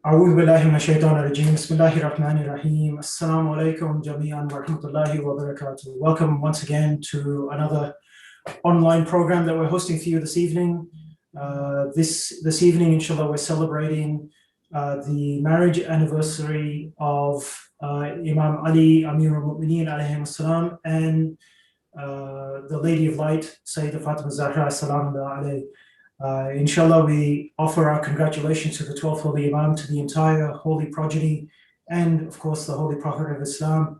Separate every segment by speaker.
Speaker 1: أعوذ بالله من الشيطان الرجيم. بسم الله الرحمن الرحيم. Assalamu alaikum jami'an wa rahmatullahi wa barakatuh. Welcome once again to another online program that we're hosting for you this evening. This evening, inshallah, we're celebrating the marriage anniversary of Imam Ali Amir al-Mu'mineen alayhi salam and the Lady of Light, Sayeda Fatima Zahra salam alayhi. Inshallah, we offer our congratulations to the 12th Holy Imam, to the entire holy progeny, and of course the Holy Prophet of Islam,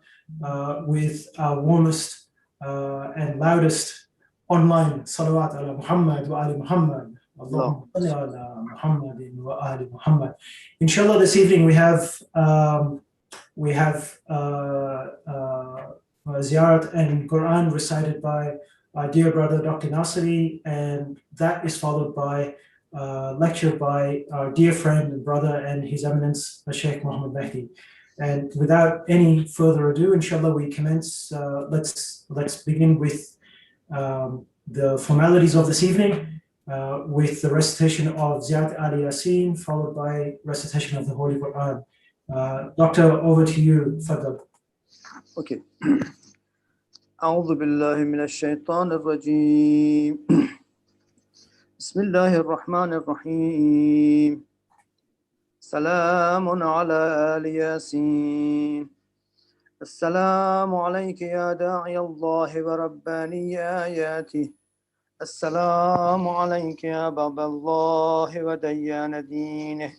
Speaker 1: with our warmest and loudest online salawat ala Muhammad wa ali Muhammad. Allahumma salli ala Muhammadin wa ali Muhammad. Inshallah, this evening we have Ziyarat and Qur'an recited by our dear brother Dr. Nasiri, and that is followed by a lecture by our dear friend and brother and His Eminence, Sheikh Mohammed Mehdi. And without any further ado, inshallah, we commence. Let's begin with the formalities of this evening, with the recitation of Ziyarat Ali Yasin, followed by recitation of the Holy Qur'an. Doctor, over to you. Fadal.
Speaker 2: Okay. أعوذ بالله من الشيطان الرجيم بسم الله الرحمن الرحيم سلام على آل ياسين السلام عليك يا داعي الله ورباني آياته السلام عليك يا باب الله وديان دينه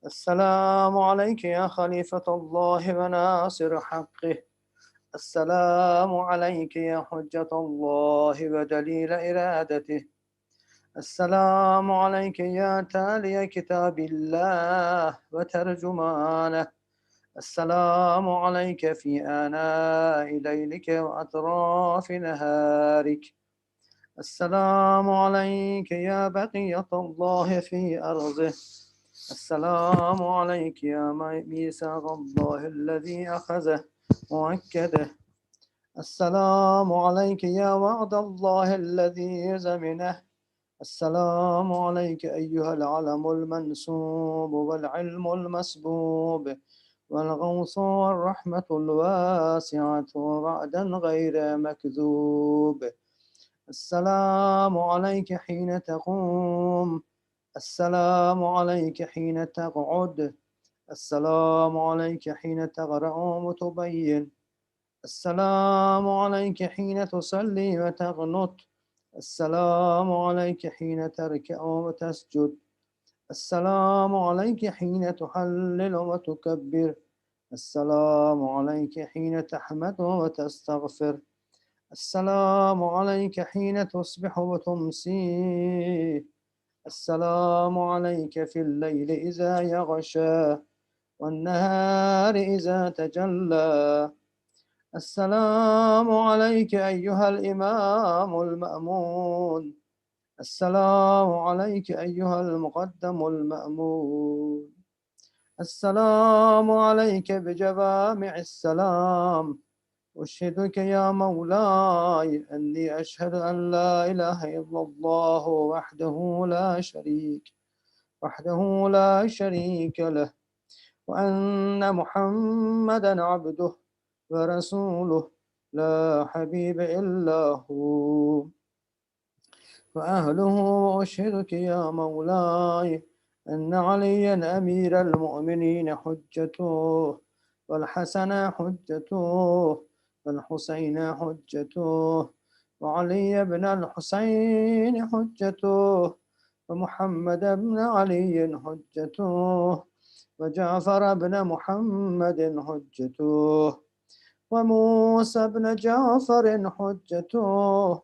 Speaker 2: السلام عليك يا خليفة الله وناصر حقه السلام عليك يا حجة الله ودليل إرادته السلام عليك يا تالي كتاب الله وترجمانه السلام عليك في آناء ليلك وأطراف نهارك السلام عليك يا بقية الله في أرضه السلام عليك يا ميثاق الله الذي أخذه مؤكده السلام عليك يا وعد الله الذي زمنه السلام عليك أيها العلم المنسوب والعلم المسبوب والغوث والرحمة الواسعة وعدا غير مكذوب السلام عليك حين تقوم السلام عليك حين تقعد السلام عليك حين تقرأ متبين السلام عليك حين تصلي وتقنط السلام عليك حين تركع وتسجد السلام عليك حين تحلل وتكبر السلام عليك حين تحمد وتستغفر السلام عليك حين تصبح وتمسي السلام عليك في الليل إذا يغشى والنهار إذا تجلى السلام عليك أيها الإمام المأمون السلام عليك أيها المقدم المأمون السلام عليك بجوامع السلام أشهدك يا مولاي أني أشهد أن لا إله إلا الله وحده لا شريك له وأن محمدا عبده ورسوله لا حبيب إلا هو وأهله وأشهدك يا مولاي أن عليا أمير المؤمنين حجته والحسن حجته والحسين حجته وعلي بن الحسين حجته ومحمد بن علي حجته وجعفر بن محمد حجته وموسى بن جعفر حجته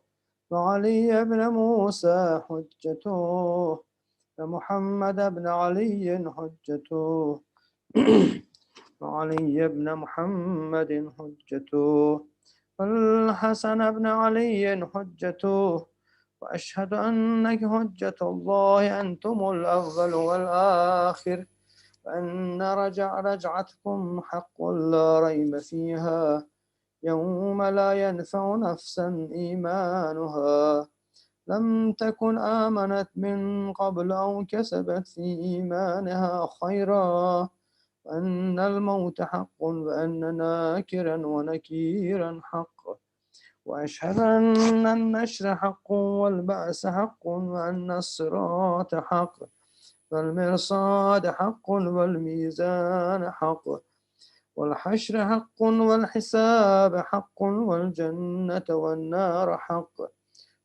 Speaker 2: وعلي بن موسى حجته ومحمد بن علي حجته وعلي بن محمد حجته والحسن بن علي حجته وأشهد أنك حجة الله أنتم الأول والآخر وأن رجعتكم حق لا ريب فيها يوم لا ينفع نفسا إيمانها لم تكن آمنت من قبل أو كسبت في إيمانها خيرا وأن الموت حق وأن ناكرا ونكيرا حق وأشهد أن النشر حق والبعث حق وأن الصراط حق والمرصاد حق والميزان حق والحشر حق والحساب حق والجنة والنار حق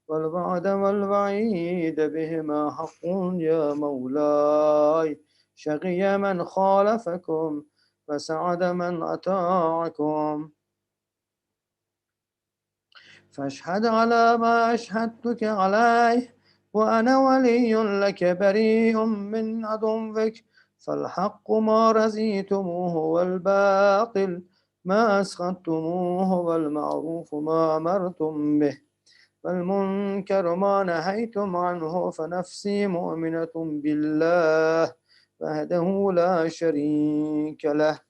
Speaker 2: والوعد والوعيد بهما حق يا مولاي شقي من خالفكم فسعد من أطاعكم فاشهد على ما أشهدتك عليه وأنا ولي لك بريء من عدوك فالحق ما رزيتموه والباطل ما أسخطتموه والمعروف ما أمرتم به والمنكر ما نهيتم عنه فنفسي مؤمنة بالله وحده لا شريك له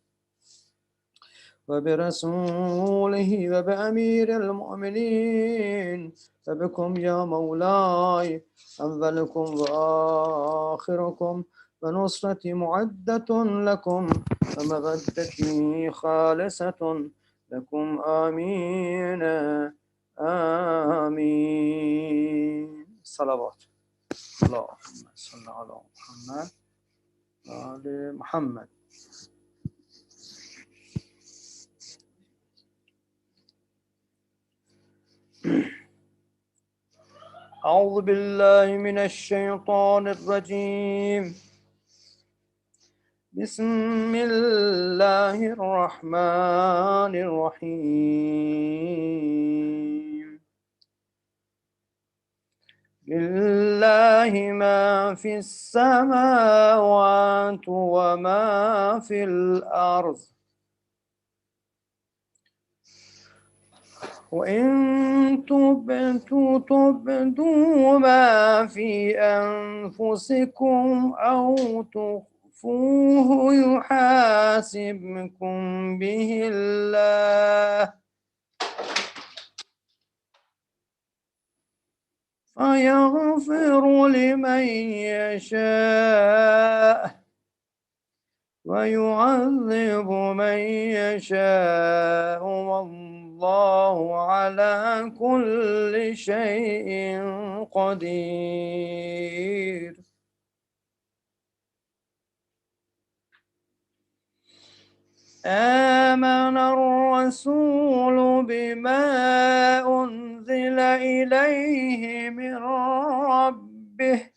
Speaker 2: وبرسوله وبأمير المؤمنين فبكم يا مولاي أولكم وآخركم ونصرتي معدة لكم ومودتي خالصة لكم آمين آمين صلوات اللهم صل على محمد وآل محمد أعوذ بالله من الشيطان الرجيم بسم الله الرحمن الرحيم لله ما في السماوات وما في الأرض وإن تبدوا ما في أنفسكم أو تخفوه يحاسبكم به الله فيغفر لمن يشاء ويعذب من يشاء والله على كل شيء قدير آمن الرسول بما أنزل إليه من ربه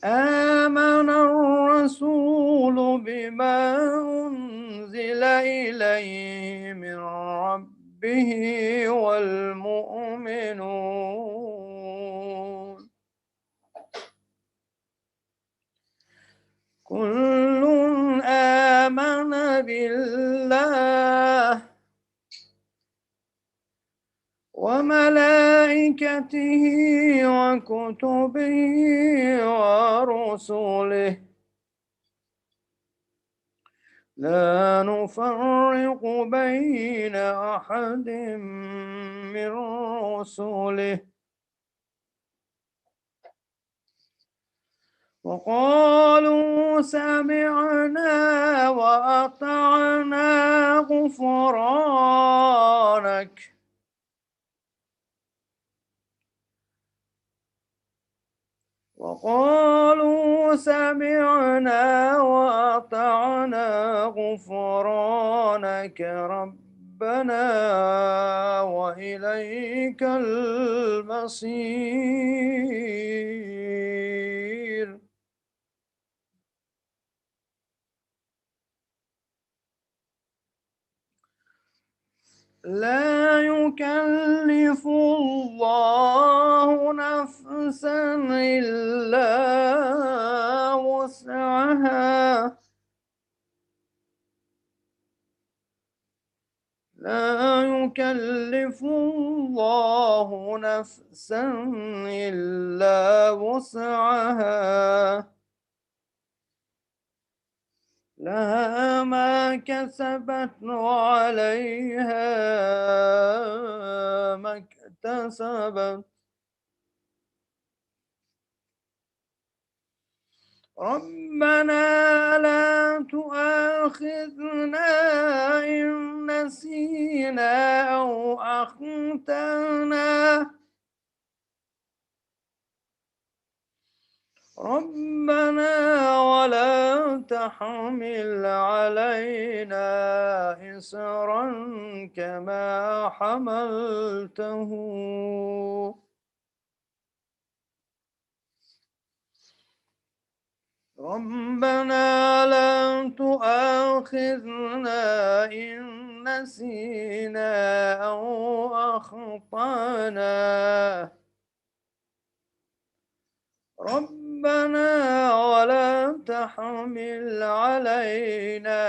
Speaker 2: آمن الرسول بما أنزل إليه من ربه والمؤمنون كل آمن بالله وملائكته وكتبه ورسله لا نفرق بين أحد من رسله وقالوا سمعنا وأطعنا غفرانك وقالوا سمعنا وأطعنا غفرانك ربنا وإليك المصير لا يكلف الله نفسا إلا وسعها لا يكلف الله نفسا إلا وسعها لها ما كسبت وعليها ما اكتسبت ربنا لا تؤاخذنا إن نسينا أو أخطأنا ربنا ولا تحمل علينا إصرا كما حملته ربنا لا تؤاخذنا إن نسينا أو أخطأنا ربنا ولا تحمل علينا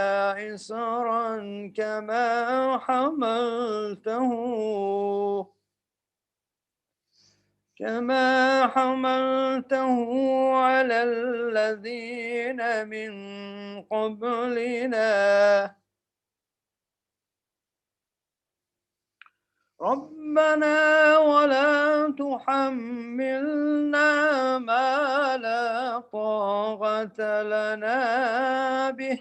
Speaker 2: إصرا كما حملته على الذين من قبلنا ربنا ولا تحملنا ما لا طاقة لنا به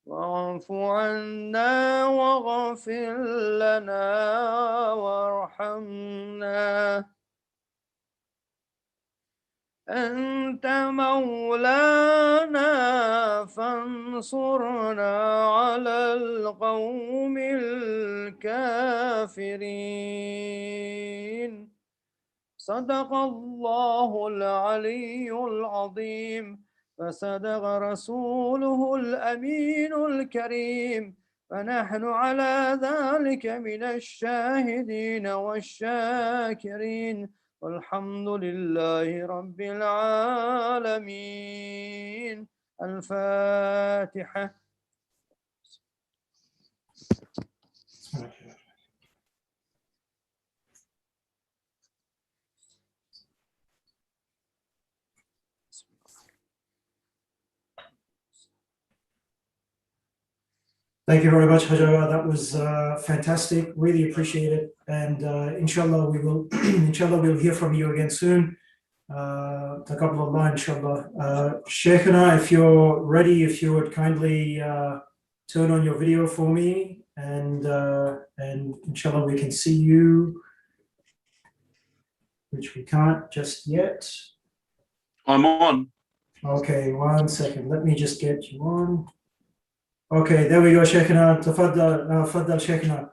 Speaker 2: واعف عنا واغفر لنا وارحمنا أنت مولانا فانصرنا على القوم الكافرين صدق الله العلي العظيم فصدق رسوله الأمين الكريم فنحن على ذلك من الشاهدين والشاكرين والحمد لله رب العالمين الفاتحة.
Speaker 1: Thank you very much, Hajawa. That was fantastic. Really appreciate it. And inshallah, inshallah, we'll hear from you again soon. Taqabbalallah, inshallah. Sheikhana, if you're ready, if you would kindly turn on your video for me, and inshallah, we can see you, which we can't just yet.
Speaker 3: I'm on.
Speaker 1: Okay, 1 second. Let me just get you on. Okay, there we go, Sheikhana. Tafaddal, Sheikhana.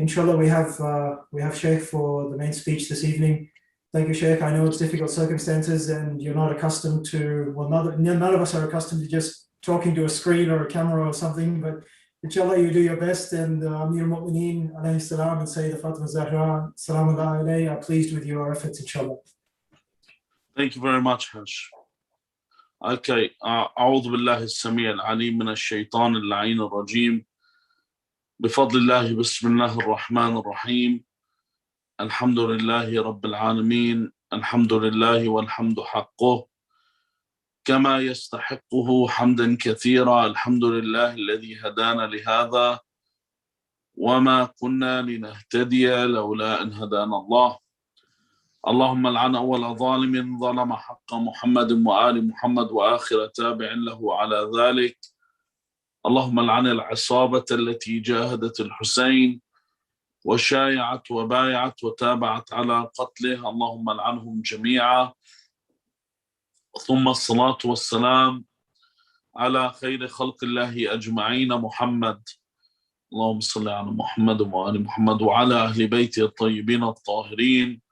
Speaker 1: Inshallah, we have Sheikh for the main speech this evening. Thank you, Sheikh. I know it's difficult circumstances, and you're not accustomed to. Well, none of us are accustomed to just talking to a screen or a camera or something. But inshallah, you do your best. And Amir al-Mu'mineen, alayhi salam, and Sayeda Fatima Zahra, salam alayhi, are pleased with your efforts, inshallah.
Speaker 3: Thank you very much, Hajj. Okay, أعوذ بالله السميع العليم من الشيطان اللعين الرجيم بفضل الله بسم الله الرحمن الرحيم الحمد لله رب العالمين الحمد لله والحمد حقه كما يستحقه حمدا كثيرا الحمد لله الذي هدانا لهذا وما كنا لنهتدي لولا أن هدانا الله اللهم لعن أول ظالم ظلم حق محمد وآل محمد وآخر تابع له على ذلك اللهم لعن العصابة التي جاهدت الحسين وشايعت وبايعت وتابعت على قتله اللهم لعنهم جميعا ثم الصلاة والسلام على خير خلق الله أجمعين محمد اللهم صل على محمد وآل محمد وعلى أهل بيته الطيبين الطاهرين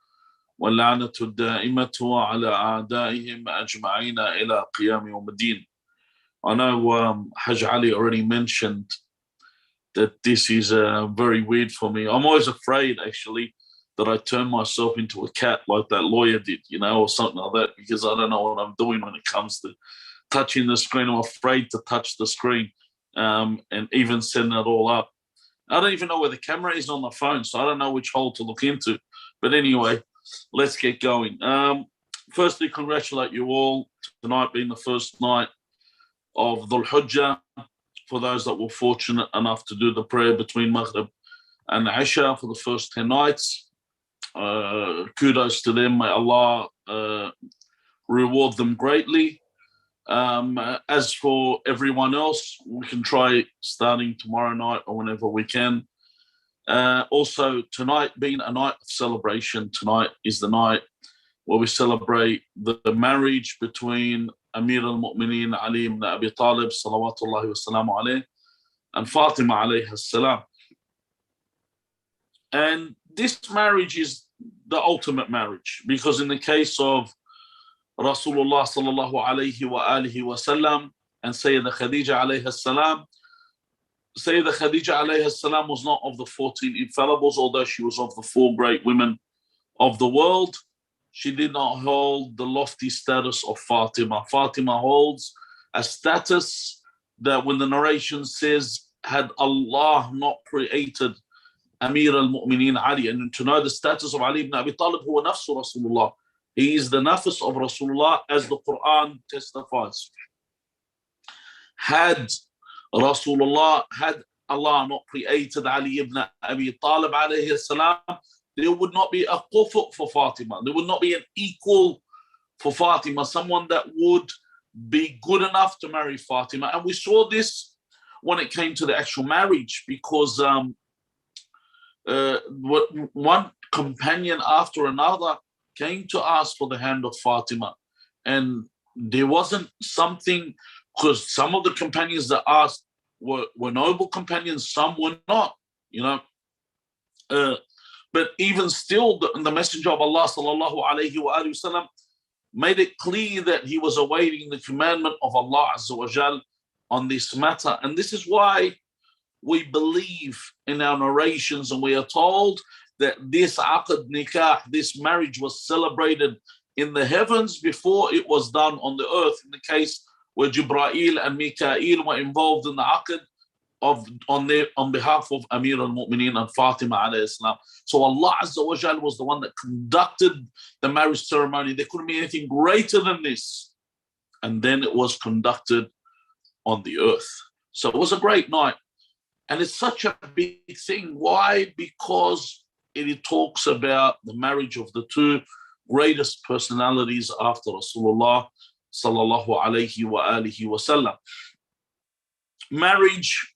Speaker 3: واللعنة الدائمة على أعدائهم أجمعين إلى قيام يوم الدين. I know Hajj Ali already mentioned that this is very weird for me. I'm always afraid, actually, that I turn myself into a cat like that lawyer did, or something like that, because I don't know what I'm doing when it comes to touching the screen. I'm afraid to touch the screen and even setting it all up. I don't even know where the camera is on the phone, so I don't know which hole to look into. But anyway, let's get going. Firstly, congratulate you all. Tonight being the first night of Dhul Hujjah. For those that were fortunate enough to do the prayer between Maghrib and Aisha for the first 10 nights. Kudos to them. May Allah reward them greatly. As for everyone else, we can try starting tomorrow night or whenever we can. Also, tonight being a night of celebration, tonight is the night where we celebrate the marriage between Amir al-Mu'mineen Ali ibn Abi Talib, salawatullahi wa salamu alayh, and Fatima alayha salam. And this marriage is the ultimate marriage, because in the case of Rasulullah sallallahu alayhi wa alihi wa sallam and Sayeda Khadija alayha salam, Sayeda Khadija alayha salam was not of the 14 infallibles, although she was of the 4 great women of the world. She did not hold the lofty status of Fatima. Fatima holds a status that when the narration says, had Allah not created Amir al-Mu'mineen Ali, and to know the status of Ali ibn Abi Talib, who was nafsu Rasulullah. He is the nafs of Rasulullah, as the Qur'an testifies. Had Rasulullah, had Allah not created Ali ibn Abi Talib alayhi salam, there would not be a kufu for Fatima. There would not be an equal for Fatima, someone that would be good enough to marry Fatima. And we saw this when it came to the actual marriage, because one companion after another came to ask for the hand of Fatima. And there wasn't something, because some of the companions that asked were noble companions, some were not, you know. But even still, the Messenger of Allah sallallahu alayhi wa sallam made it clear that he was awaiting the commandment of Allah Azza wa Jal on this matter. And this is why we believe in our narrations, and we are told that this aqd nikah, this marriage, was celebrated in the heavens before it was done on the earth, in the case where Jibreel and Mikael were involved in the aqd on behalf of Amir al-Mu'mineen and Fatima alayhi salam. So Allah Azza wa Jal was the one that conducted the marriage ceremony. There couldn't be anything greater than this. And then it was conducted on the earth. So it was a great night. And it's such a big thing. Why? Because it talks about the marriage of the 2 greatest personalities after Rasulullah sallallahu alayhi wa alihi wa sallam. Marriage,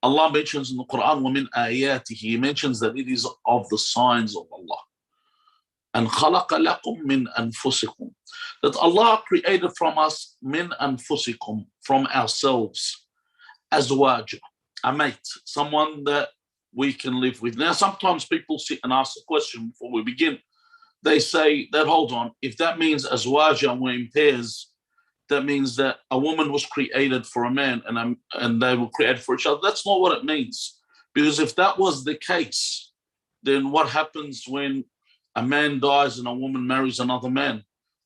Speaker 3: Allah mentions in the Qur'an, وَمِنْ آيَاتِهِ, He mentions that it is of the signs of Allah. And خَلَقَ لَكُم مِّنْ أَنفُسِكُم, that Allah created from us, مِّنْ أَنفُسِكُم, from ourselves, أَزْوَاجًا, a mate, someone that we can live with. Now, sometimes people sit and ask a question before we begin. They say that, hold on, if that means azwaja and we're in pairs, that means that a woman was created for a man and they were created for each other. That's not what it means. Because if that was the case, then what happens when a man dies and a woman marries another man?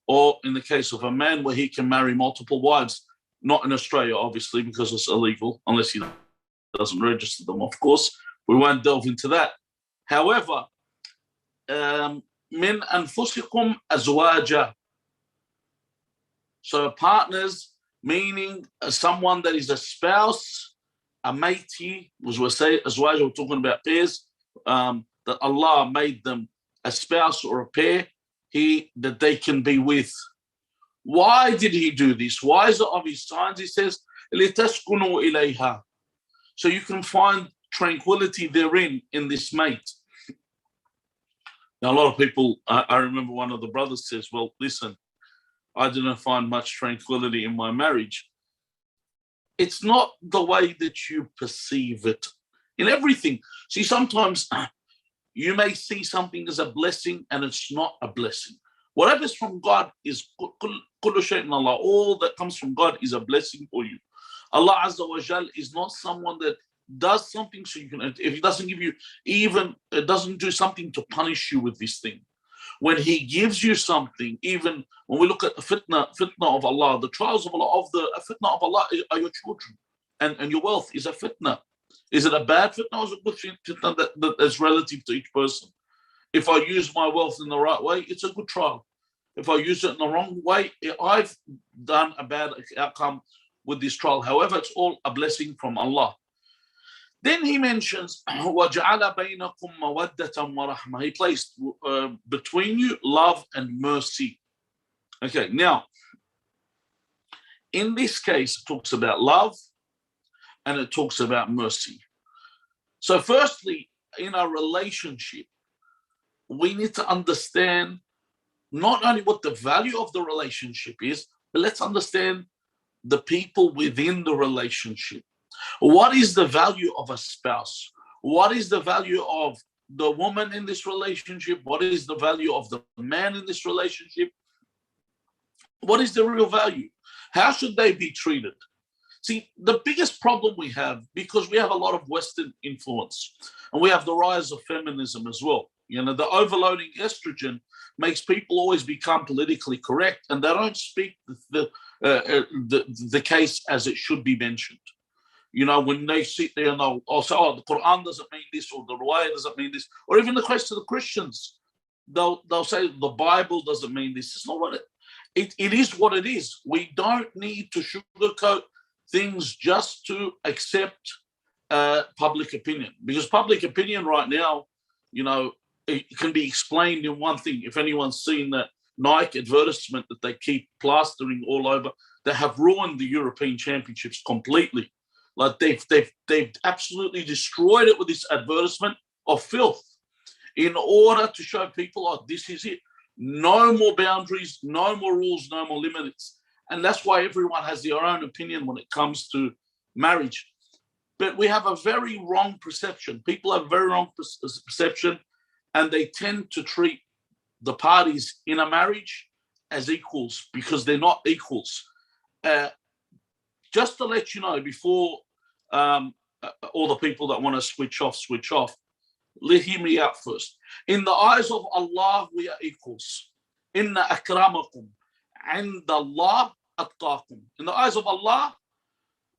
Speaker 3: Or in the case of a man where he can marry multiple wives, not in Australia, obviously, because it's illegal, unless he doesn't register them, of course. We won't delve into that. However, min anfusikum azwaja. So partners, meaning someone that is a spouse, a matey, as we say, azwaja, we're talking about pairs, that Allah made them a spouse or a pair that they can be with. Why did He do this? Why is it of His signs? He says, لِتَسْكُنُوا إِلَيْهَا, so you can find tranquility therein, in this mate. Now, a lot of people, I remember one of the brothers says, well, listen, I didn't find much tranquility in my marriage. It's not the way that you perceive it in everything. See, sometimes you may see something as a blessing and it's not a blessing. Whatever's from God is kullu shay'in Allah. All that comes from God is a blessing for you. Allah Azza wa Jal is not someone that does something so you can, if He doesn't give you even, it doesn't do something to punish you with this thing. When He gives you something, even when we look at the fitna of Allah, the trials of Allah, fitna of Allah are your children, and your wealth is a fitna. Is it a bad fitna or is it a good fitna that is relative to each person? If I use my wealth in the right way, it's a good trial. If I use it in the wrong way, I've done a bad outcome with this trial. However, it's all a blessing from Allah. Then he mentions, وَجَعَلَ بَيْنَكُمْ مَوَدَّةً وَرَحْمَةً. He placed between you love and mercy. Okay, now, in this case, it talks about love and it talks about mercy. So firstly, in our relationship, we need to understand not only what the value of the relationship is, but let's understand the people within the relationship. What is the value of a spouse? What is the value of the woman in this relationship? What is the value of the man in this relationship? What is the real value? How should they be treated? See, the biggest problem we have, because we have a lot of Western influence and we have the rise of feminism as well. You know, the overloading estrogen makes people always become politically correct and they don't speak the case as it should be mentioned. You know, when they sit there and they'll say, oh, the Qur'an doesn't mean this, or the Ruwaya doesn't mean this, or even the question of the Christians, they'll say the Bible doesn't mean this. It's not what it is what it is. We don't need to sugarcoat things just to accept public opinion, because public opinion right now, you know, it can be explained in one thing. If anyone's seen that Nike advertisement that they keep plastering all over, they have ruined the European Championships completely. Like they've absolutely destroyed it with this advertisement of filth in order to show people, oh, this is it. No more boundaries, no more rules, no more limits. And that's why everyone has their own opinion when it comes to marriage. But we have a very wrong perception. People have very wrong perception, and they tend to treat the parties in a marriage as equals because they're not equals. Just to let you know, before all the people that want to switch off, hear me out first. In the eyes of Allah, we are equals. Inna akramakum inda Allah atqakum. In the eyes of Allah,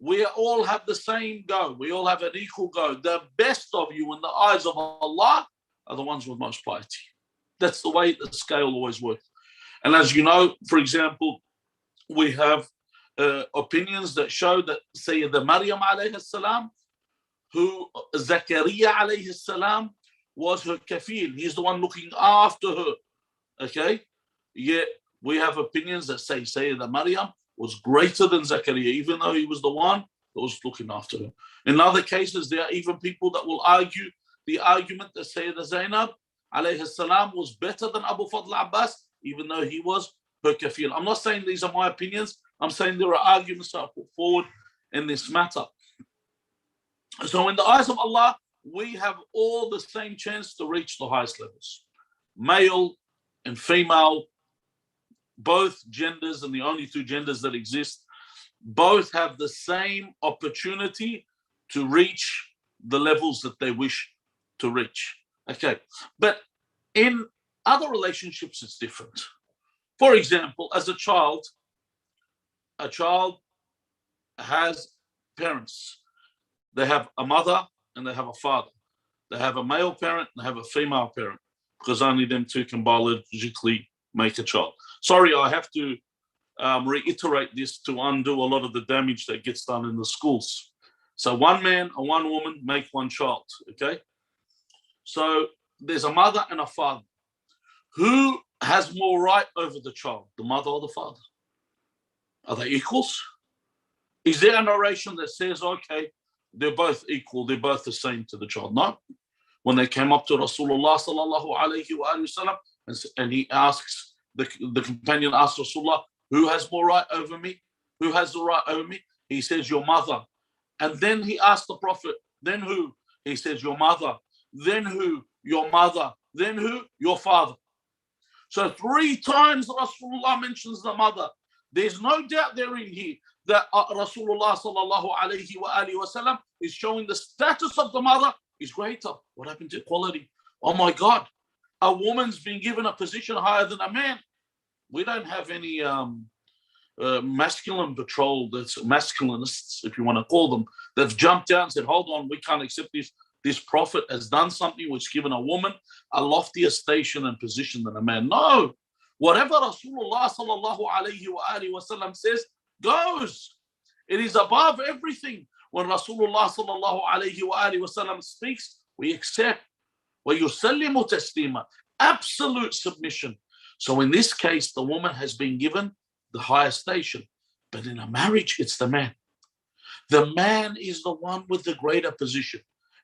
Speaker 3: we all have the same go. We all have an equal go. The best of you in the eyes of Allah are the ones with most piety. That's the way the scale always works. And as you know, for example, we have opinions that show that Sayeda Maryam alayhi salam, who Zakaria alayhi salam was her kafil. He's the one looking after her. Okay? Yet we have opinions that say Sayeda Maryam was greater than Zakaria, even though he was the one that was looking after her. In other cases, there are even people that will argue the argument that Sayeda Zainab alayhi salam was better than Abu Fadl Abbas, even though he was her kafil. I'm not saying these are my opinions. I'm saying there are arguments that are put forward in this matter. So in the eyes of Allah, we have all the same chance to reach the highest levels. Male and female, both genders, and the only two genders that exist, both have the same opportunity to reach the levels that they wish to reach. Okay, but in other relationships, it's different. For example, as a child has parents. They have a mother and they have a father. They have a male parent and they have a female parent, because only them two can biologically make a child. Sorry, I have to reiterate this to undo a lot of the damage that gets done in the schools. So one man and one woman make one child, okay? So there's a mother and a father. Who has more right over the child, the mother or the father? Are they equals? Is there a narration that says, okay, they're both equal, they're both the same to the child? No. When they came up to Rasulullah sallallahu alayhi wa sallam, and he asks, the companion asks Rasulullah, who has more right over me? Who has the right over me? He says, your mother. And then he asked the Prophet, then who? He says, your mother. Then who? Your mother. Then who? Your father. So 3 times Rasulullah mentions the mother. There's no doubt there in here that Rasulullah sallallahu alayhi wa sallam is showing the status of the mother is greater. What happened to equality? Oh my God, a woman's been given a position higher than a man. We don't have any masculine patrol, that's masculinists, if you want to call them, that've jumped out and said, hold on, we can't accept this. This prophet has done something which given a woman a loftier station and position than a man. No. Whatever Rasulullah sallallahu alayhi wa sallam says goes. It is above everything. when Rasulullah sallallahu alayhi wa alihi wasallam speaks, we accept. وَيُسَلِّمُ تَسْلِيمًا, absolute submission. So in this case, the woman has been given the higher station. But in a marriage, it's the man. The man is the one with the greater position.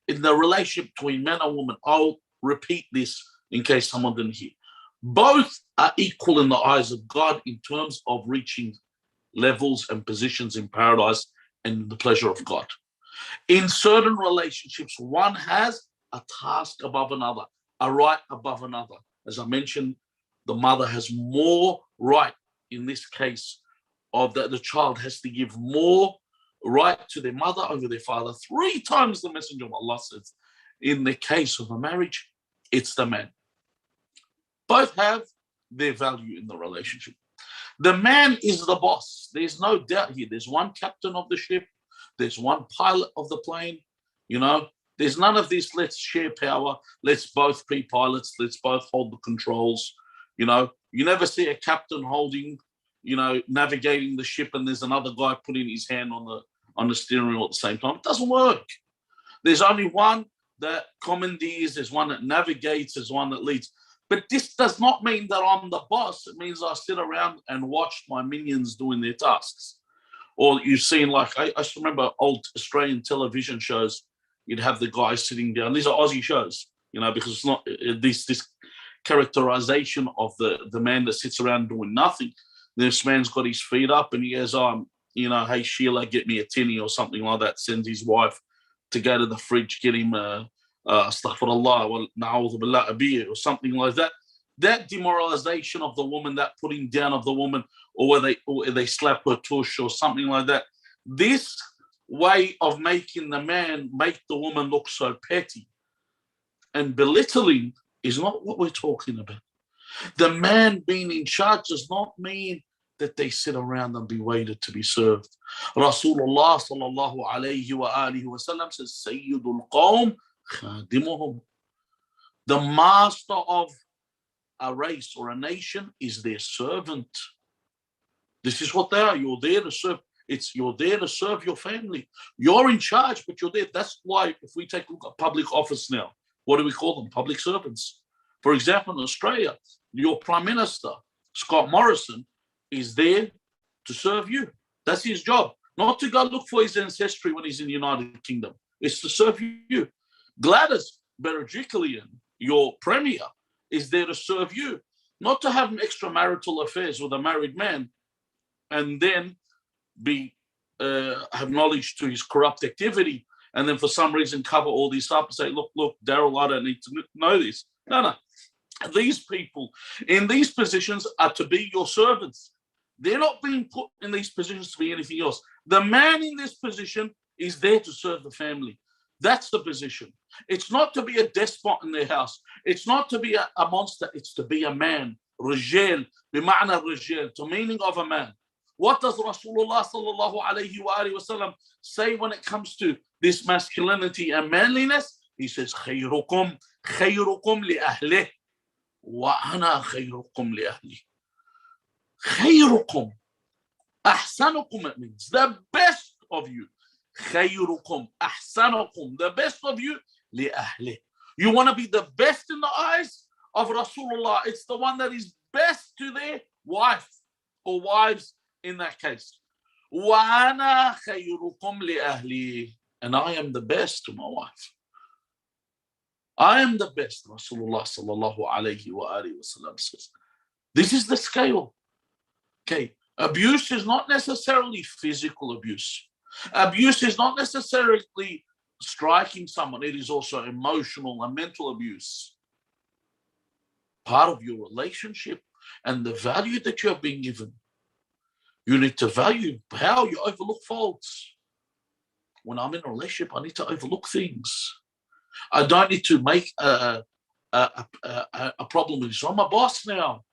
Speaker 3: In the relationship between man and woman, I'll repeat this in case someone didn't hear. Both are equal in the eyes of God in terms of reaching levels and positions in paradise and the pleasure of God. In certain relationships, one has a task above another, a right above another. As I mentioned, the mother has more right in this case of that the child has to give more right to their mother over their father. 3 times the Messenger of Allah says, in the case of a marriage, it's the man. Both have their value in the relationship. The man is the boss. There's no doubt here. There's one captain of the ship. There's one pilot of the plane. You know, there's none of this, let's share power. Let's both be pilots. Let's both hold the controls. You know, you never see a captain holding, you know, navigating the ship and there's another guy putting his hand on the steering wheel at the same time. It doesn't work. There's only one that commandeers. There's one that navigates. There's one that leads. But this does not mean that I'm the boss. It means I sit around and watch my minions doing their tasks. Or you've seen, like, I still remember old Australian television shows. You'd have the guys sitting down. These are Aussie shows, you know, because it's not this characterization of the man that sits around doing nothing. This man's got his feet up and he goes, you know, hey, Sheila, get me a tinny or something like that. Sends his wife to go to the fridge, get him astaghfirullah, na'udhu billah, a beer or something like that. That demoralization of the woman, that putting down of the woman, or they slap her tush or something like that. This way of making the man make the woman look so petty and belittling is not what we're talking about. The man being in charge does not mean that they sit around and be waited to be served. Rasulullah sallallahu alayhi wa alihi wa sallam says, Sayyidul Qawm khadimuhum. The master of a race or a nation is their servant. This is what they are. You're there to serve. You're there to serve your family. You're in charge, but you're there. That's why if we take a look at public office now, what do we call them? Public servants. For example, in Australia, your Prime Minister, Scott Morrison, is there to serve you. That's his job. Not to go look for his ancestry when he's in the United Kingdom. It's to serve you. Gladys Berejiklian, your Premier, is there to serve you. Not to have extramarital affairs with a married man and then have knowledge to his corrupt activity and then for some reason cover all this up and say, look, Daryl, I don't need to know this. No. These people in these positions are to be your servants. They're not being put in these positions to be anything else. The man in this position is there to serve the family. That's the position. It's not to be a despot in their house. It's not to be a monster. It's to be a man. Rijal, bima'na rijal, the meaning of a man. What does Rasulullah sallallahu alayhi wa alihi wa sallam say when it comes to this masculinity and manliness? He says, khayrukum li ahlih wa ana khayrukum li ahli. Khayrukum, ahsanukum, it means the best of you. Khayrukum, ahsanukum, the best of you, li ahli. You want to be the best in the eyes of Rasulullah. It's the one that is best to their wife or wives in that case. Wa ana khayrukum li ahli. And I am the best to my wife. I am the best, Rasulullah sallallahu alayhi wa alihi wa sallam says. This is the scale. Okay, abuse is not necessarily physical abuse. Abuse is not necessarily striking someone. It is also emotional and mental abuse. Part of your relationship and the value that you have been given. You need to value how you overlook faults. When I'm in a relationship, I need to overlook things. I don't need to make a problem with this. I'm a boss now.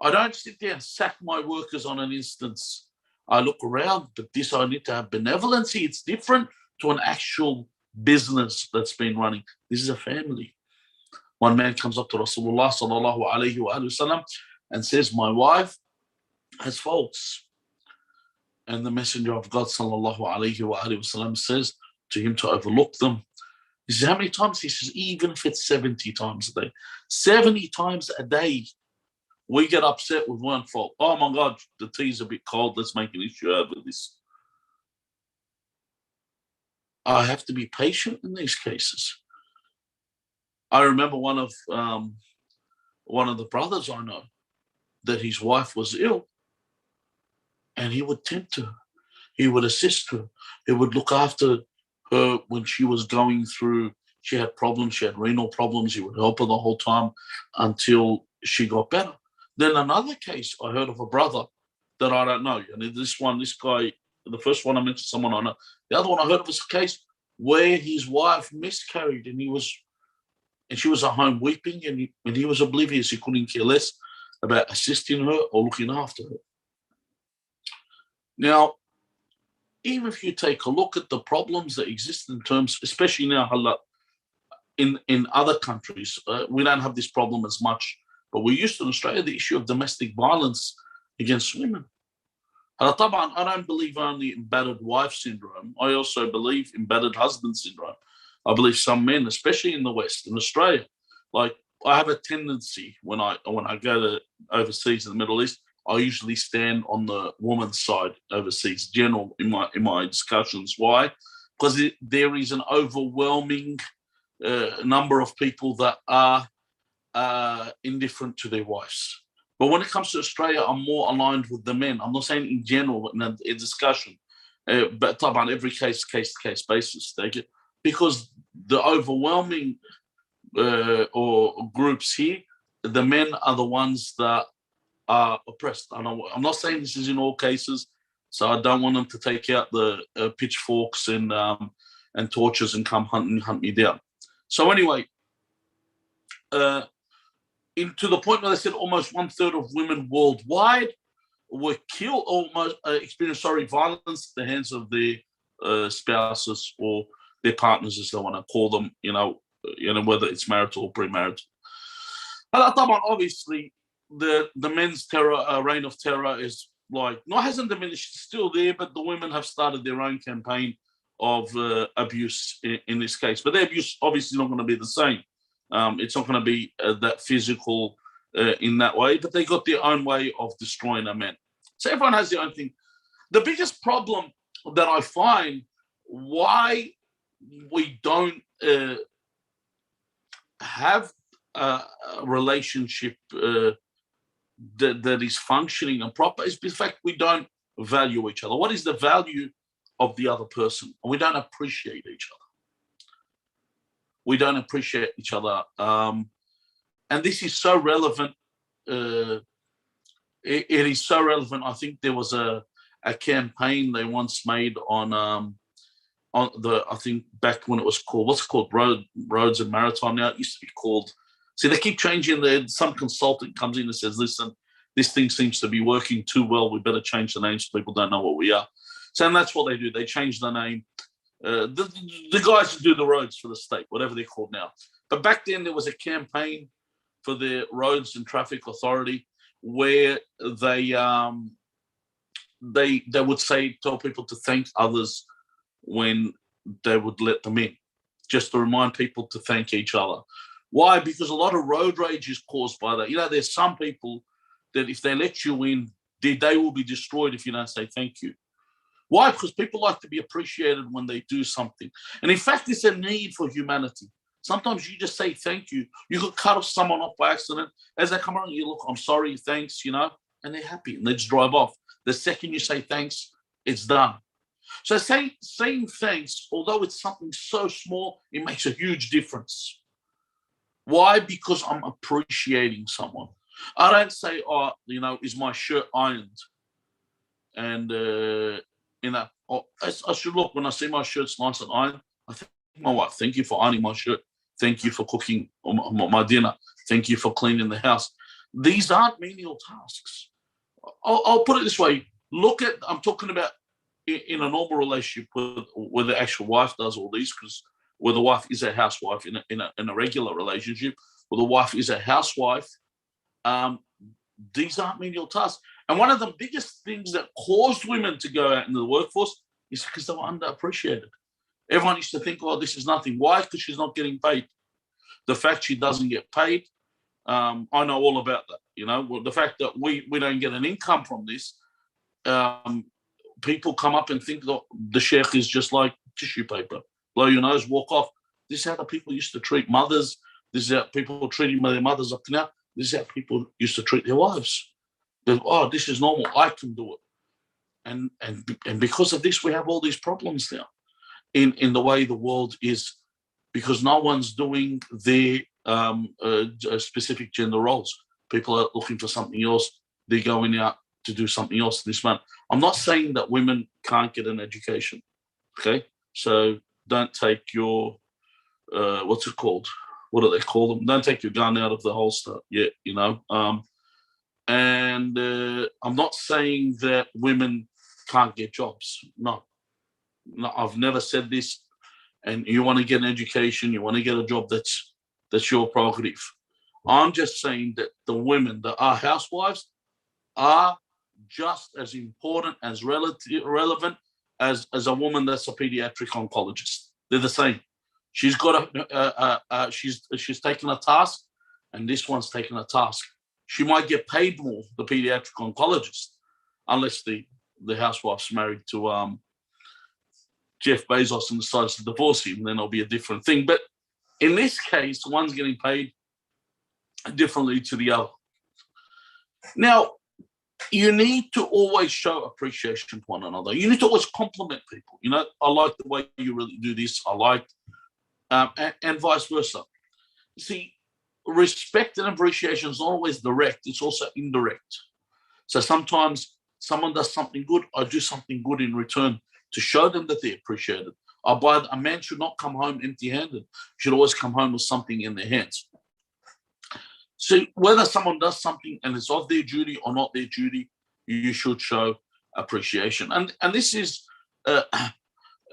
Speaker 3: I don't sit there and sack my workers on an instance. I look around, but this I need to have benevolency. It's different to an actual business that's been running. This is a family. One man comes up to Rasulullah sallallahu alayhi wa sallam and says, my wife has faults. And the Messenger of God sallallahu alayhi wa sallam says to him to overlook them. He says, how many times? He says, even if it's 70 times a day. 70 times a day, we get upset with one fault. Oh my God, the tea's a bit cold. Let's make an issue over this. I have to be patient in these cases. I remember one of the brothers I know, that his wife was ill, and he would tend to her. He would assist her. He would look after her when she was going through, she had problems, she had renal problems. He would help her the whole time until she got better. Then another case I heard of a brother that I don't know. And this guy, the first one I mentioned someone I know. The other one I heard of was a case where his wife miscarried, and she was at home weeping, and he was oblivious. He couldn't care less about assisting her or looking after her. Now, even if you take a look at the problems that exist in terms, especially now, in other countries, we don't have this problem as much, but we used to in Australia, the issue of domestic violence against women. I don't believe only in battered wife syndrome. I also believe in battered husband syndrome. I believe some men, especially in the West, in Australia, like I have a tendency when I go to overseas in the Middle East, I usually stand on the woman's side overseas, general in my discussions. Why? Because there is an overwhelming number of people that are indifferent to their wives. But when it comes to Australia, I'm more aligned with the men. I'm not saying in general in a discussion, but on every case-to-case basis, take it, because the overwhelming or groups here, the men are the ones that are oppressed. I'm not saying this is in all cases, so I don't want them to take out the pitchforks and torches and come hunt me down. So anyway, to the point where they said almost 1/3 of women worldwide were killed, almost experienced violence at the hands of their spouses or their partners, as they want to call them. Whether it's marital or premarital. Obviously, the men's reign of terror is hasn't diminished, it's still there, but the women have started their own campaign of abuse in this case. But their abuse obviously is not going to be the same. It's not going to be that physical in that way, but they got their own way of destroying a man. So everyone has their own thing. The biggest problem that I find why we don't have a relationship that is functioning and proper is the fact we don't value each other. What is the value of the other person? We don't appreciate each other. We don't appreciate each other. And this is so relevant. It is so relevant. I think there was a campaign they once made on I think back when it was called, what's it called? Roads and Maritime now. It used to be called, see, they keep changing. Some consultant comes in and says, listen, this thing seems to be working too well. We better change the name so people don't know what we are. So and that's what they do. They change the name. The guys who do the roads for the state, whatever they're called now. But back then there was a campaign for the Roads and Traffic Authority where they would tell people to thank others when they would let them in, just to remind people to thank each other. Why? Because a lot of road rage is caused by that. There's some people that if they let you in, their day will be destroyed if you don't say thank you. Why? Because people like to be appreciated when they do something. And in fact, it's a need for humanity. Sometimes you just say thank you. You could cut someone off by accident. As they come around, you look, I'm sorry, thanks, and they're happy and they just drive off. The second you say thanks, it's done. So saying thanks, although it's something so small, it makes a huge difference. Why? Because I'm appreciating someone. I don't say, is my shirt ironed? And, I should look, when I see my shirt's nice and ironed, I think, my wife, thank you for ironing my shirt. Thank you for cooking my dinner. Thank you for cleaning the house. These aren't menial tasks. I'll put it this way. I'm talking about in a normal relationship where the actual wife does all these, because where the wife is a housewife in a regular relationship, where the wife is a housewife, these aren't menial tasks. And one of the biggest things that caused women to go out into the workforce is because they were underappreciated. Everyone used to think, oh, this is nothing. Why? Because she's not getting paid. The fact she doesn't get paid, I know all about that. You know, well, the fact that we don't get an income from this, people come up and think that the Sheikh is just like tissue paper. Blow your nose, walk off. This is how the people used to treat mothers. This is how people treating their mothers up to now. This is how people used to treat their wives. They're, oh, this is normal. I can do it. And because of this, we have all these problems now in the way the world is, because no one's doing their specific gender roles. People are looking for something else. They're going out to do something else this month. I'm not saying that women can't get an education, okay? So don't take your, what's it called? What do they call them? Don't take your gun out of the holster yet, you know? And I'm not saying that women can't get jobs. No, I've never said this. And you want to get an education, you want to get a job, that's your prerogative. I'm just saying that the women that are housewives are just as important, as relevant as a woman that's a pediatric oncologist. They're the same. She's got she's taken a task, and this one's taken a task. She might get paid more, the pediatric oncologist, unless the housewife's married to Jeff Bezos and decides to divorce him, then it'll be a different thing. But in this case, one's getting paid differently to the other. Now, you need to always show appreciation to one another. You need to always compliment people. You know, I like the way you really do this. I like, and vice versa. See, respect and appreciation is not always direct. It's also indirect. So sometimes someone does something good, I do something good in return to show them that they appreciate it. A man should not come home empty-handed. Should always come home with something in their hands. So whether someone does something and it's of their duty or not their duty, you should show appreciation. And this is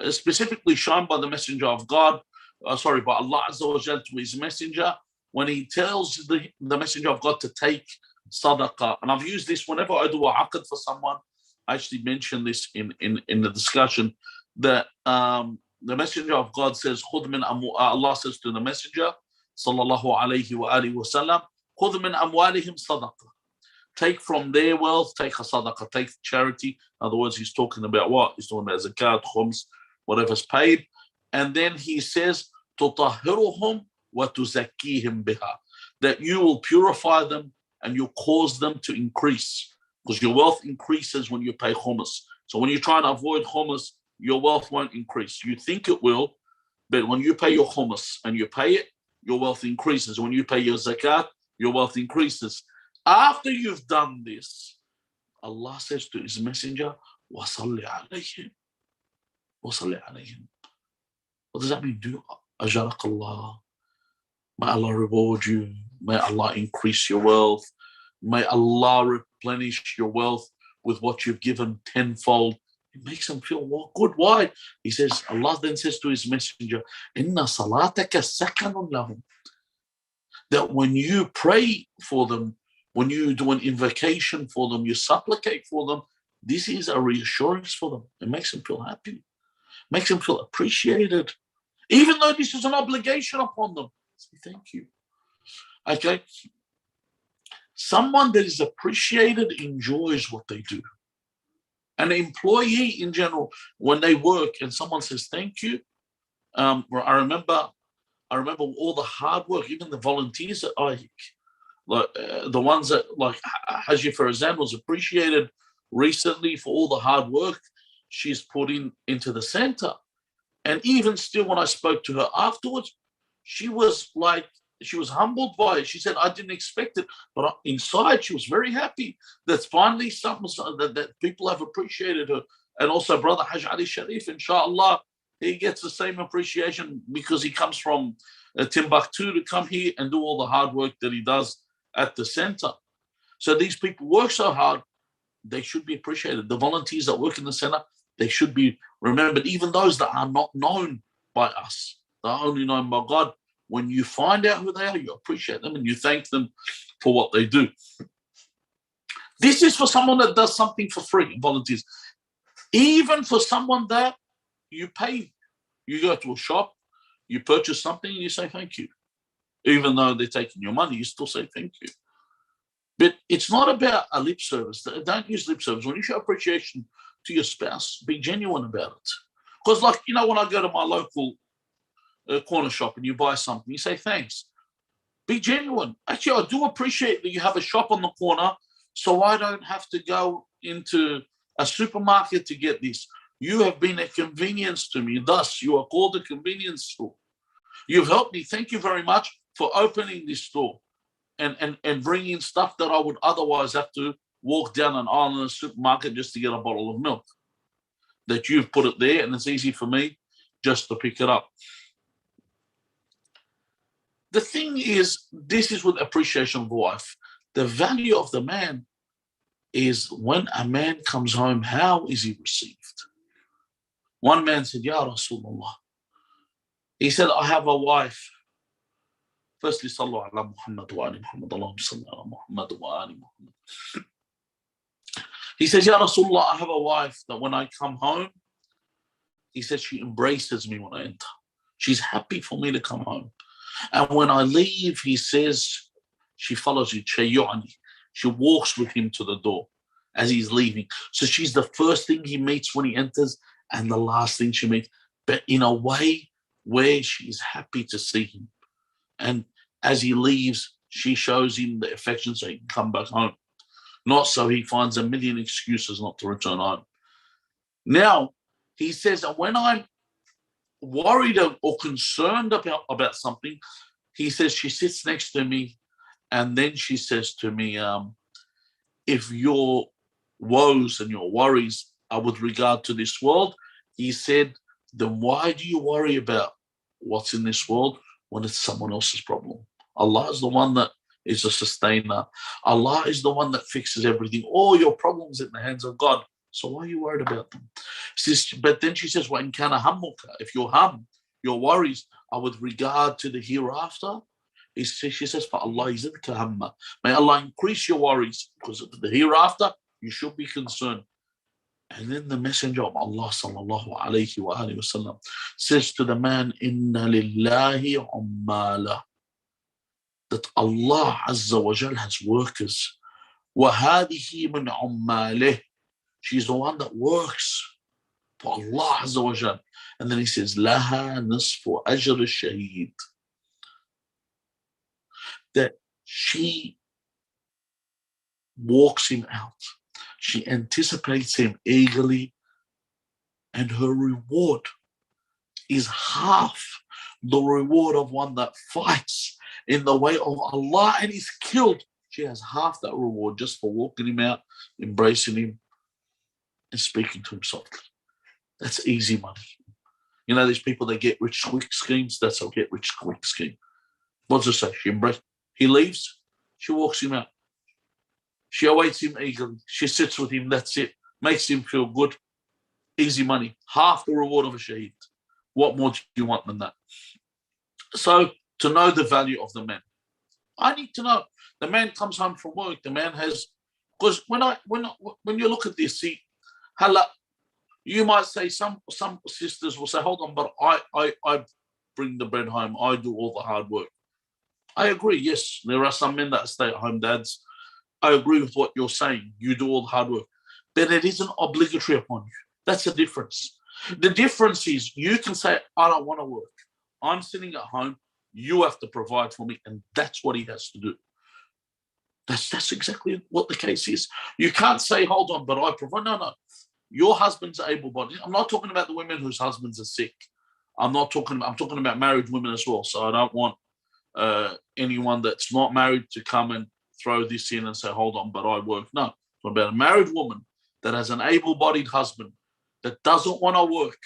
Speaker 3: specifically shown by the Messenger of God, by Allah Azza wa Jal to his Messenger, when he tells the Messenger of God to take sadaqah. And I've used this whenever I do a aqd for someone. I actually mentioned this in the discussion, that the Messenger of God says, Allah says to the Messenger, sallallahu alayhi wa alihi wa sallam, خُذْ مِنْ أَمْوَالِهِمْ صَدَقَةً. Take from their wealth, take a sadaqah, take charity. In other words, he's talking about what? He's talking about zakat, khums, whatever's paid. And then he says, تُطَهِّرُهُمْ وَتُزَكِّيهِمْ بِهَا. That you will purify them and you cause them to increase. Because your wealth increases when you pay khums. So when you're trying to avoid khums, your wealth won't increase. You think it will, but when you pay your khums and you pay it, your wealth increases. When you pay your zakat, your wealth increases. After you've done this, Allah says to his messenger, وَصَلِّ عَلَيْهِمْ. وَصَلِّ عَلَيْهِمْ. What does that mean? Do ajarak Allah. May Allah reward you. May Allah increase your wealth. May Allah replenish your wealth with what you've given tenfold. It makes them feel more good. Why? He says, Allah then says to his messenger, Inna salataka sakanun lahum. That when you pray for them, when you do an invocation for them, you supplicate for them, this is a reassurance for them. It makes them feel happy. Makes them feel appreciated. Even though this is an obligation upon them. Say thank you. Okay? Someone that is appreciated enjoys what they do. An employee in general, when they work and someone says thank you, I remember all the hard work, even the volunteers at IHIC, like the ones that, like Haji Farazan was appreciated recently for all the hard work she's put into the center. And even still, when I spoke to her afterwards, she was humbled by it. She said, I didn't expect it, but inside she was very happy that finally something that people have appreciated her. And also Brother Haj Ali Sharif, inshallah, he gets the same appreciation because he comes from Timbuktu to come here and do all the hard work that he does at the center. So these people work so hard, they should be appreciated. The volunteers that work in the center, they should be remembered, even those that are not known by us. They're only known by God. When you find out who they are, you appreciate them and you thank them for what they do. This is for someone that does something for free, volunteers. Even for someone that you pay, you go to a shop, you purchase something, and you say thank you. Even though they're taking your money, you still say thank you. But it's not about a lip service. Don't use lip service. When you show appreciation to your spouse, be genuine about it. Because, like, you know, when I go to my local corner shop and you buy something, you say thanks. Be genuine. Actually, I do appreciate that you have a shop on the corner, so I don't have to go into a supermarket to get this. You have been a convenience to me. Thus, you are called a convenience store. You've helped me. Thank you very much for opening this store and bringing stuff that I would otherwise have to walk down an aisle in a supermarket just to get a bottle of milk. That you've put it there, and it's easy for me just to pick it up. The thing is, this is with appreciation of the wife. The value of the man is when a man comes home, how is he received? One man said, Ya Rasulullah. He said, I have a wife. Firstly, sallu ala Muhammad wa ali Muhammad. Allahumma salli ala Muhammad wa ali Muhammad. He says, Ya Rasulullah, I have a wife that when I come home, he says she embraces me when I enter. She's happy for me to come home. And when I leave, he says, she follows you. She walks with him to the door as he's leaving. So she's the first thing he meets when he enters and the last thing she meets, but in a way where she's happy to see him. And as he leaves, she shows him the affection so he can come back home. Not so he finds a million excuses not to return home. Now, he says, when I'm worried or concerned about something, he says she sits next to me and then she says to me, if your woes and your worries are with regard to this world, he said, then why do you worry about what's in this world when it's someone else's problem? Allah is the one that is a sustainer. Allah is the one that fixes everything. All your problems in the hands of God. So why are you worried about them? But then she says, وَإِنْ كَانَ هَمُّكَ, if your worries are with regard to the hereafter, she says, for Allah يَزِدْكَ هَمَّ. May Allah increase your worries, because of the hereafter, you should be concerned. And then the Messenger of Allah sallallahu alayhi wa alihi wasallam says to the man, Inna lillahi ummala, that Allah Azza wa Jal has workers. وَهَذِهِ مِنْ عُمَّالِهِ, she's the one that works for Allah Azza wa Jal. And then he says, لَهَا نِصْفُ أَجْرِ الشَّهِيدِ, that she walks him out. She anticipates him eagerly, and her reward is half the reward of one that fights in the way of Allah and is killed. She has half that reward just for walking him out, embracing him, and speaking to him softly. That's easy money. You know, these people, they get rich quick schemes. That's a get rich quick scheme. What does it say? She embraces. He leaves. She walks him out. She awaits him eagerly. She sits with him. That's it. Makes him feel good. Easy money. Half the reward of a shaheed. What more do you want than that? So, to know the value of the man, I need to know. The man comes home from work. The man has, because when you look at this, see, hala, you might say some sisters will say, hold on, but I bring the bread home. I do all the hard work. I agree. Yes, there are some men that are stay-at-home dads. I agree with what you're saying. You do all the hard work, but it isn't obligatory upon you. That's the difference. The difference is you can say, I don't want to work. I'm sitting at home. You have to provide for me, and that's what he has to do. That's exactly what the case is. You can't say, hold on, but I provide. No. Your husband's able-bodied. I'm not talking about the women whose husbands are sick. I'm talking about married women as well. So I don't want anyone that's not married to come and throw this in and say, hold on, but I work. No, it's about a married woman that has an able-bodied husband that doesn't want to work,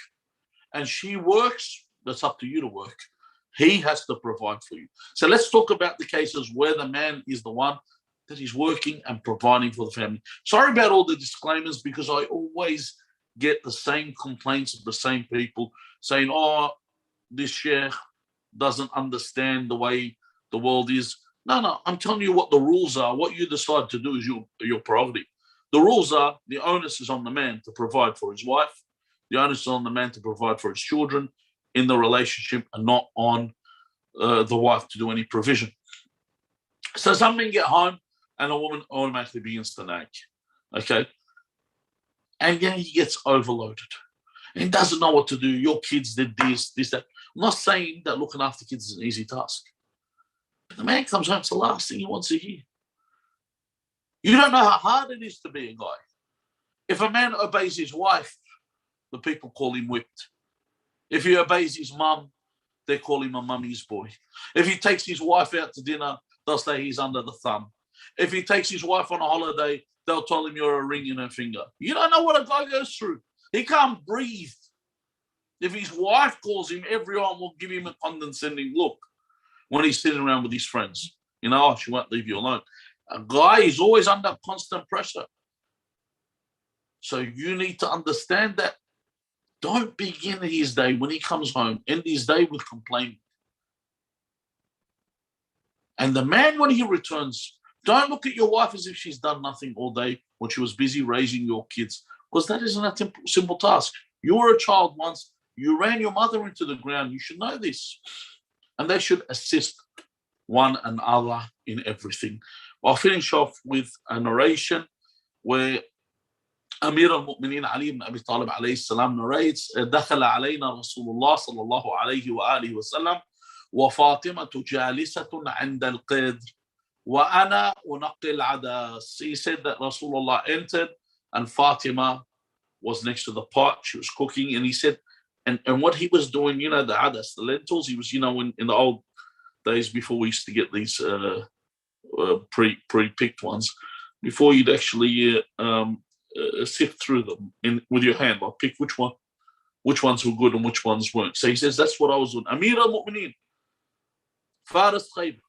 Speaker 3: and she works. That's up to you to work. He has to provide for you. So let's talk about the cases where the man is the one that is working and providing for the family. Sorry about all the disclaimers, because I always get the same complaints of the same people saying, oh, this sheikh doesn't understand the way the world is. No, I'm telling you what the rules are. What you decide to do is your prerogative. The rules are the onus is on the man to provide for his wife. The onus is on the man to provide for his children in the relationship, and not on the wife to do any provision. So some men get home and a woman automatically begins to nag. Okay? And then he gets overloaded. And he doesn't know what to do. Your kids did this, that. I'm not saying that looking after kids is an easy task. But the man comes home, it's the last thing he wants to hear. You don't know how hard it is to be a guy. If a man obeys his wife, the people call him whipped. If he obeys his mum, they call him a mummy's boy. If he takes his wife out to dinner, they'll say he's under the thumb. If he takes his wife on a holiday, they'll tell him you're a ring in her finger. You don't know what a guy goes through. He can't breathe. If his wife calls him, everyone will give him a condescending look when he's sitting around with his friends. You know, she won't leave you alone. A guy is always under constant pressure. So you need to understand that. Don't begin his day when he comes home, end his day with complaining. And the man, when he returns, don't look at your wife as if she's done nothing all day when she was busy raising your kids, because that isn't a simple task. You were a child once. You ran your mother into the ground. You should know this. And they should assist one another in everything. I'll finish off with a narration where أمير المؤمنين علي بن أبي طالب عليه السلام narrates دخل علينا رسول الله صلى الله عليه وآله وسلم وفاطمة جالسة عند القدر وأنا أنقي العدس. He said that Rasulullah entered and Fatima was next to the pot. She was cooking, and he said, and what he was doing, you know, the adas, the lentils, he was, you know, in the old days before we used to get these pre-picked ones, before you'd actually sift through them with your hand, like pick which ones were good and which ones weren't. So he says, that's what I was doing. Amir al-Mu'mineen, Faris Khaybar,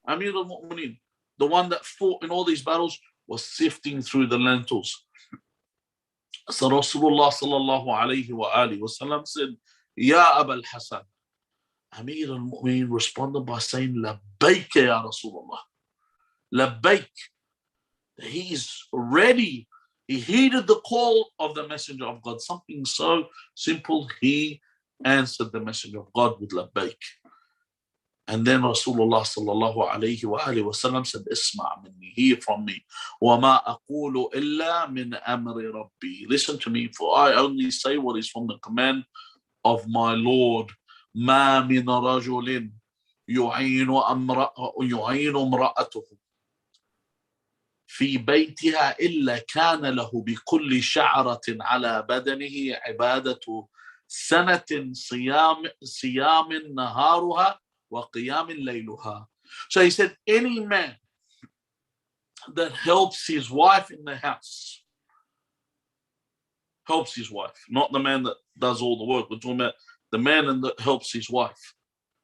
Speaker 3: Amir al-Mu'mineen, the one that fought in all these battles, was sifting through the lentils. So Rasulullah sallallahu alayhi wa alihi wa sallam said, Ya Aba al-Hasan. Amir al-Mu'mineen responded by saying, Labbaik ya Rasulullah. Labbaik. He is ready. He heeded the call of the Messenger of God. Something so simple, he answered the Messenger of God with Labbaik. And then Rasulullah sallallahu alayhi wa alihi wa sallam said, Isma' minni, hear from me. Wa ma aqulu illa min amri rabbi. Listen to me, for I only say what is from the command of my Lord. Ma min rajulin yu'inu imra'atuhu في بيتها إلا كان له بكل شعرة على بدنه عبادة سنة صيام نهارها وقيام ليلها. So he said, any man that helps his wife in the house, helps his wife, not the man that does all the work. We're talking about the man that helps his wife,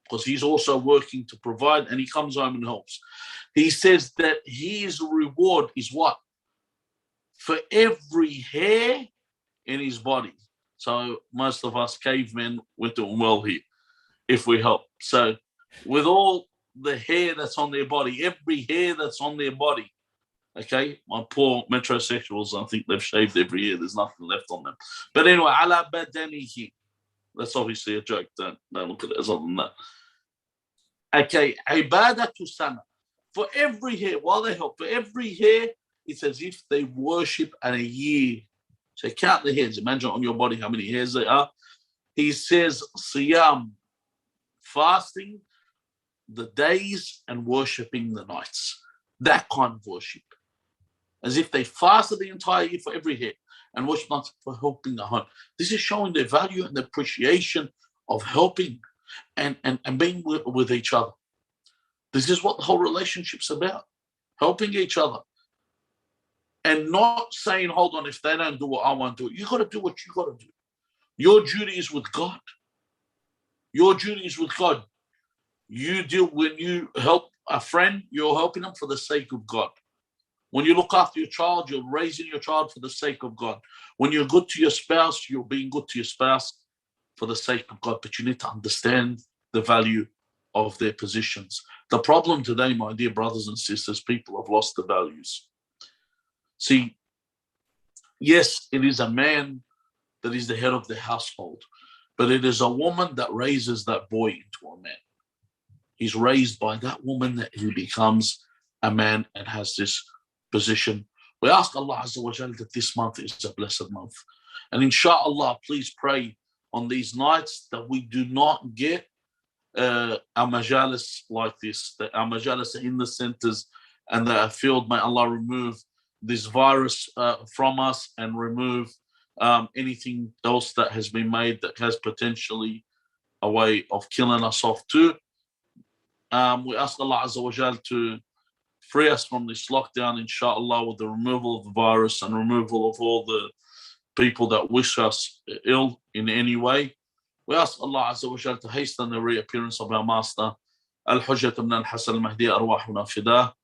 Speaker 3: because he's also working to provide, and he comes home and helps. He says that his reward is what? For every hair in his body. So most of us cavemen, we're doing well here if we help. So with all the hair that's on their body, every hair that's on their body, okay, my poor metrosexuals, I think they've shaved every hair. There's nothing left on them. But anyway, ala badanihi. That's obviously a joke. Don't look at it as other than that. Okay, ibadatu sana. For every hair, while they help, for every hair, it's as if they worship at a year. So count the hairs. Imagine on your body how many hairs there are. He says, siyam, fasting the days and worshipping the nights. That kind of worship. As if they fasted the entire year for every hair and worship nights for helping the home. This is showing the value and the appreciation of helping and being with each other. This is what the whole relationship's about. Helping each other. And not saying, hold on, if they don't do what I want to do, you got to do what you got to do. Your duty is with God. Your duty is with God. When you help a friend, you're helping them for the sake of God. When you look after your child, you're raising your child for the sake of God. When you're good to your spouse, you're being good to your spouse for the sake of God. But you need to understand the value of their positions. The problem today, my dear brothers and sisters, people have lost the values. See, yes, it is a man that is the head of the household, but it is a woman that raises that boy into a man. He's raised by that woman that he becomes a man and has this position. We ask Allah Azza wa Jal that this month is a blessed month. And inshallah, please pray on these nights that we do not get a majalis like this, that our majalis in the centers and that are filled. May Allah remove this virus from us and remove anything else that has been made that has potentially a way of killing us off too. We ask Allah Azza wa Jal to free us from this lockdown, inshallah, with the removal of the virus and removal of all the people that wish us ill in any way. We ask Allah Azza wa Jal to hasten the reappearance of our master, Al-Hujjat ibn al-Hasan al-Mahdi, arwahuna fidah.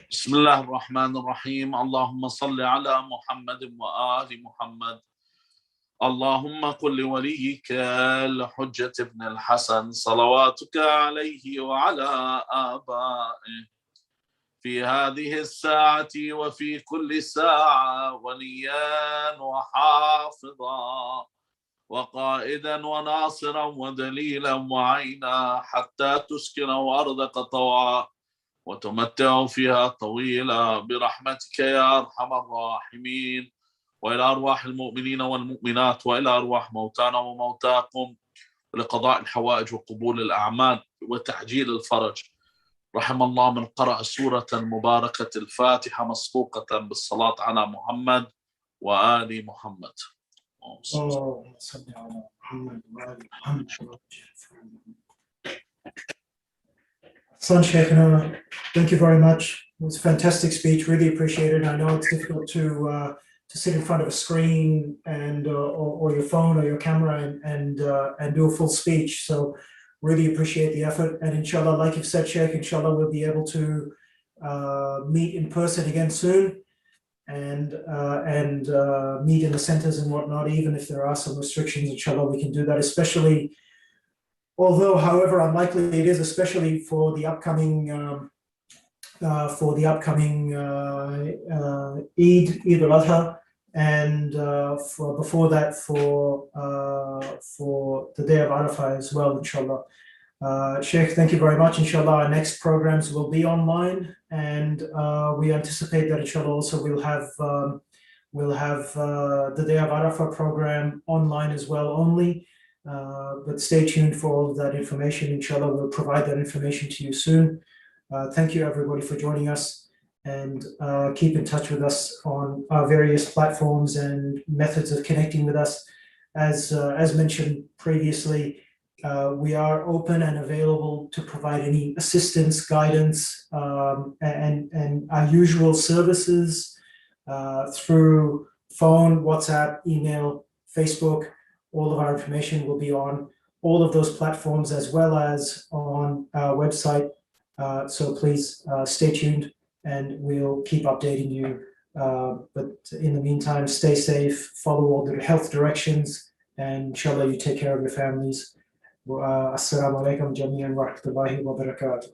Speaker 3: Bismillah ar-Rahman ar-Rahim. Allahumma salli ala Muhammad wa ali Muhammad. اللهم قل لوليك الحجة ابن الحسن صلواتك عليه وعلى آبائه في هذه الساعة وفي كل ساعة وليا وحافظا وقائدا وناصرا ودليلا وعينا حتى تسكنوا أرضك طوعا وتمتعوا فيها طويلا برحمتك يا أرحم الراحمين. وإلى أرواح المؤمنين والمؤمنات وإلى أرواح موتانا وموتاكم ولقضاء الحوائج وقبول الأعمال وتعجيل الفرج. رحم الله من قرأ سورة مباركة الفاتحة مسبوقة بالصلاة على محمد وآل محمد.
Speaker 1: اللهم صل على محمد وآل محمد. Son Sheikhna, thank you very much. It was a fantastic speech. Really appreciate it. I know it's difficult to sit in front of a screen and or your phone or your camera and do a full speech. So really appreciate the effort. And inshallah, like you've said, Sheikh, inshallah we'll be able to meet in person again soon and meet in the centers and whatnot. Even if there are some restrictions, inshallah we can do that. Especially, although however unlikely it is, especially for the upcoming Eid al-Adha, and for before that for the day of Arafah as well, inshallah. Sheikh, thank you very much. Inshallah, our next programs will be online, and we anticipate that inshallah also we'll have the day of Arafah program online as well only. But stay tuned for all of that information. Inshallah, we'll provide that information to you soon. Thank you everybody for joining us, and keep in touch with us on our various platforms and methods of connecting with us. As mentioned previously, we are open and available to provide any assistance, guidance, and our usual services through phone, WhatsApp, email, Facebook. All of our information will be on all of those platforms as well as on our website. So please stay tuned and we'll keep updating you. But in the meantime, stay safe, follow all the health directions, and inshallah you take care of your families. Assalamu alaikum jami'an wa rahmatullahi wa barakatuh.